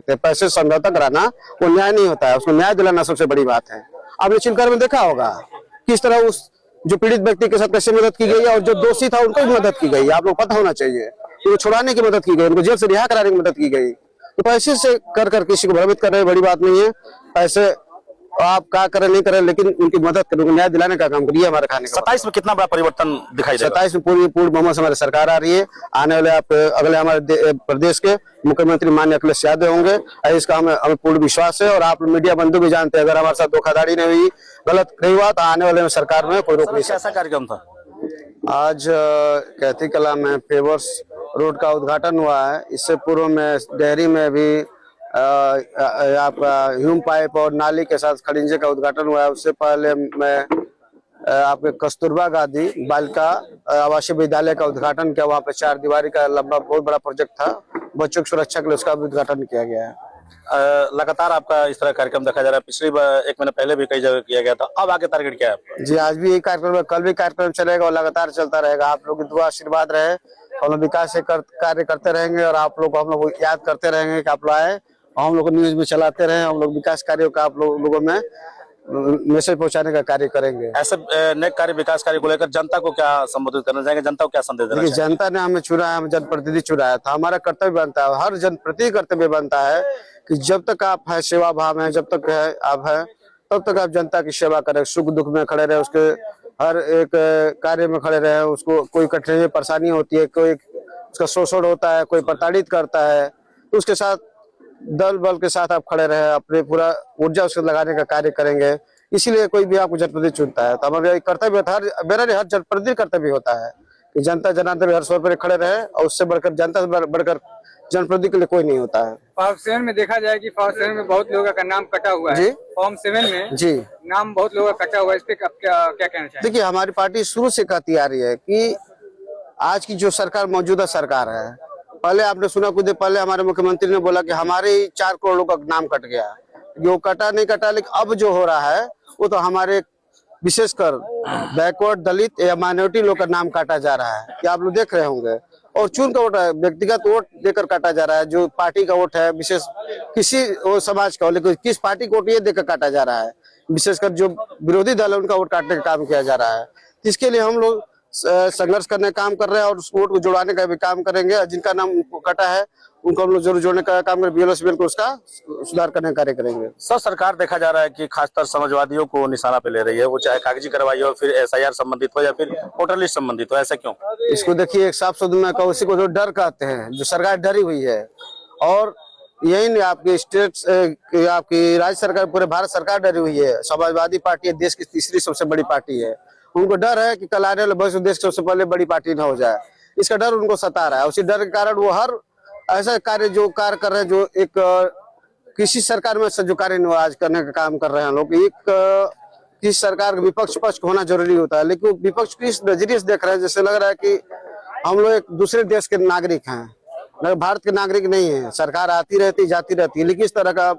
सकते। पैसे से समझौता कराना वो न्याय नहीं होता है, उसको न्याय दिलाना सबसे बड़ी बात है। आपने चिलकर में देखा होगा किस तरह उस जो पीड़ित व्यक्ति के साथ कैसे मदद की गई है, और जो दोषी था उनको भी मदद की गई है। आप लोग पता होना चाहिए, उनको छुड़ाने की मदद की गई, उनको जेल से रिहा कराने की मदद की गई। तो पैसे से कर किसी को भ्रमित कर रहे बड़ी बात नहीं है। पैसे आप क्या करें नहीं करें, लेकिन उनकी मदद करें, उनको न्याय दिलाने का काम करिए। हमारे खाने का 27 में कितना बड़ा परिवर्तन दिखाई देगा? 27 में पूर्ण बहुमत से हमारी सरकार आ रही है। आने वाले अगले हमारे प्रदेश के मुख्यमंत्री माननीय अखिलेश यादव होंगे, इसका हमें पूर्ण विश्वास है। और आप मीडिया बंधु भी जानते हैं, अगर हमारे साथ धोखाधड़ी नहीं हुई, गलत नहीं हुआ, तो आने वाले में सरकार में कोई रोक नहीं सकता। कैसा कार्यक्रम था आज? कहती कला में फेवर्स रोड का उद्घाटन हुआ है। इससे पूर्व में डेहरी में भी आपका ह्यूम पाइप और नाली के साथ खड़िंजे का उद्घाटन हुआ है। उससे पहले मैं आपके कस्तूरबा गांधी बालिका आवासीय विद्यालय का उद्घाटन किया। वहाँ पे 4 दीवारी का लंबा बहुत बड़ा प्रोजेक्ट था, बच्चों की सुरक्षा के लिए, उसका भी उद्घाटन किया गया है। लगातार आपका इस तरह कार्यक्रम देखा जा रहा है। पिछली बार 1 महीने पहले भी कई जगह किया गया था, अब आगे टारगेट क्या है आपका? जी, आज भी यही कार्यक्रम है, कल भी कार्यक्रम चलेगा और लगातार चलता रहेगा। आप लोग की दुआ आशीर्वाद रहे, हम लोग विकास से कार्य करते रहेंगे, और आप लोग को हम लोग याद करते रहेंगे कि आप लोग आए, हम लोग न्यूज में चलाते रहे। हम लोग विकास कार्यों का आप लोगों में मैसेज पहुंचाने का कार्य करेंगे। ऐसे नेक कार्य, विकास कार्य को लेकर जनता को क्या संबोधित करना चाहेंगे? जनता को क्या संदेश देना चाहेंगे? जनता ने हमें चुना है, हम जनप्रतिनिधि चुना है, तो हमारा कर्तव्य बनता है, हर जनप्रतिनिधि कर्तव्य बनता है कि जब तक आप है, सेवा भाव है, जब तक है आप है, तब तक आप जनता की सेवा करें, सुख दुख में खड़े रहे, उसके हर एक कार्य में खड़े रहे। उसको कोई कठिनाई परेशानी होती है, कोई उसका शोषण होता है, कोई प्रताड़ित करता है, तो उसके साथ दल बल के साथ आप खड़े रहे, अपने पूरा ऊर्जा उसको लगाने का कार्य करेंगे। इसीलिए कोई भी आपको जनप्रतिनिधि चुनता है, तो हमारा कर्तव्य मेरा हर जनप्रतिनिधि कर्तव्य होता है कि जनता जनार्दन हर स्वर पर खड़े रहे, और उससे बढ़कर जनता से बढ़कर जनप्रतिनिधि के लिए कोई नहीं होता है। फॉर्म 7 में देखा जाए कि फॉर्म 7 में बहुत लोगों का नाम कटा हुआ है। फॉर्म 7 में जी नाम बहुत लोगों का कटा हुआ है, इस पे क्या कहना चाहिए? देखिए, हमारी पार्टी शुरू से कहती आ रही है कि आज की जो सरकार मौजूदा सरकार है, पहले आपने सुना कुछ देर पहले हमारे मुख्यमंत्री ने बोला कि हमारे 4 करोड़ लोगों का नाम कट गया। जो कटा नहीं कटा, लेकिन अब जो हो रहा है वो तो हमारे विशेषकर बैकवर्ड, दलित या माइनॉरिटी लोग का नाम काटा जा रहा है, कि आप लोग देख रहे होंगे। और चुन का वोट है, व्यक्तिगत वोट देकर काटा जा रहा है। जो पार्टी का वोट है, विशेष किसी वो समाज का हो, लेकिन किस पार्टी को वोट ये देकर काटा जा रहा है, विशेषकर जो विरोधी दल है उनका वोट काटने का काम किया जा रहा है। इसके लिए हम लोग संघर्ष करने का काम कर रहे हैं, और उस वोट को जुड़वाने का भी काम करेंगे। जिनका नाम कटा है उनको हम लोग जरूर जोड़ने का काम करेंगे, BLO को उसका सुधार करने का कार्य करेंगे। सर, सरकार देखा जा रहा है कि खासकर समाजवादियों को निशाना पे ले रही है, वो चाहे कागजी कार्रवाई हो, फिर SIR संबंधित हो, या फिर वोटर लिस्ट संबंधित हो। ऐसा क्यों? इसको देखिए, एक साफ शब्द में उसी को जो डर कहते हैं, जो सरकार डरी हुई है। और यही नहीं, आपकी स्टेट आपकी राज्य सरकार, पूरे भारत सरकार डरी हुई है। समाजवादी पार्टी देश की तीसरी सबसे बड़ी पार्टी है। उनको डर है कि कल आने वाले भविष्य देश की सबसे पहले बड़ी पार्टी न हो जाए, इसका डर उनको सता रहा है। उसी डर के कारण वो हर ऐसा कार्य कर रहे हैं जो एक किसी सरकार में से जो कार्य नहीं आज करने का काम कर रहे हैं लोग। एक किसी सरकार का विपक्ष पक्ष होना जरूरी होता है, लेकिन विपक्ष किस नजरिए से देख रहे हैं, जैसे लग रहा है कि हम लोग एक दूसरे देश के नागरिक हैं, लेकिन भारत के नागरिक नहीं है। सरकार आती रहती जाती रहती है, लेकिन इस तरह का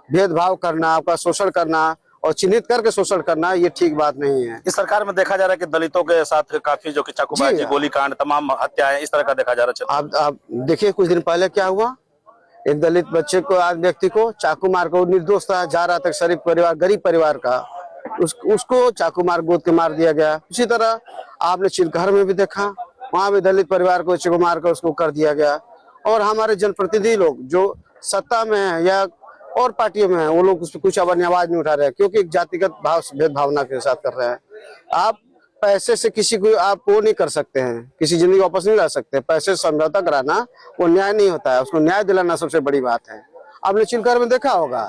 भेदभाव करना, आपका शोषण करना और चिन्हित करके शोषण करना, ये ठीक बात नहीं है। इस सरकार में देखा जा रहा है कि दलितों के साथ काफी जो कि चाकूबाजी, गोलीकांड, तमाम हत्याएं, इस तरह का देखा जा रहा है। आप देखिए, कुछ दिन पहले क्या हुआ, एक दलित बच्चे को, आज व्यक्ति को चाकू मार कर, निर्दोष था, जा रहा था शरीफ परिवार, गरीब परिवार का, उसको चाकू मार गोद के मार दिया गया। उसी तरह आपने चिलखर में भी देखा, वहां भी दलित परिवार को चाकू मार कर उसको कर दिया गया। और हमारे जनप्रतिनिधि लोग जो सत्ता में है या और पार्टियों में है, वो लोग उस पर कुछ अपनी आवाज नहीं उठा रहे हैं, क्योंकि जातिगत भाव भेदभावना के साथ कर रहे हैं। आप पैसे से किसी को आप वो नहीं कर सकते हैं, किसी जिंदगी वापस नहीं ला सकते। पैसे से समझौता कराना वो न्याय नहीं होता है, उसको न्याय दिलाना सबसे बड़ी बात है। आपने चिलकर में देखा होगा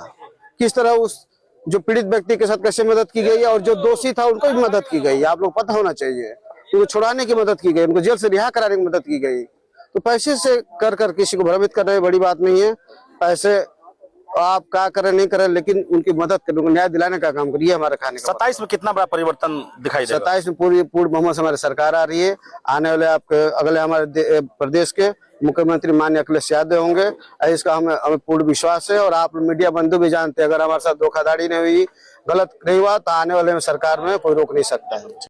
किस तरह उस जो पीड़ित व्यक्ति के साथ कैसे मदद की गई है, और जो दोषी था उनको भी मदद की गई। आप लोग पता होना चाहिए, उनको छुड़ाने की मदद की गई, उनको जेल से रिहा कराने की मदद की गई। तो पैसे से कर किसी को भ्रमित कर रहे बड़ी बात नहीं है। पैसे आप क्या करें नहीं करें, लेकिन उनकी मदद करें, उनको न्याय दिलाने का काम करिए। हमारे खाने का 27 में कितना बड़ा परिवर्तन दिखाई देगा? 27 में पूर्ण बहुमत से हमारी सरकार आ रही है। आने वाले अगले हमारे प्रदेश के मुख्यमंत्री माननीय अखिलेश यादव होंगे, इसका हमें पूर्ण विश्वास है। और आप मीडिया बंधु भी जानते हैं, अगर हमारे साथ धोखाधड़ी नहीं हुई, गलत नहीं हुआ, तो आने वाले में सरकार में कोई रोक नहीं सकता है।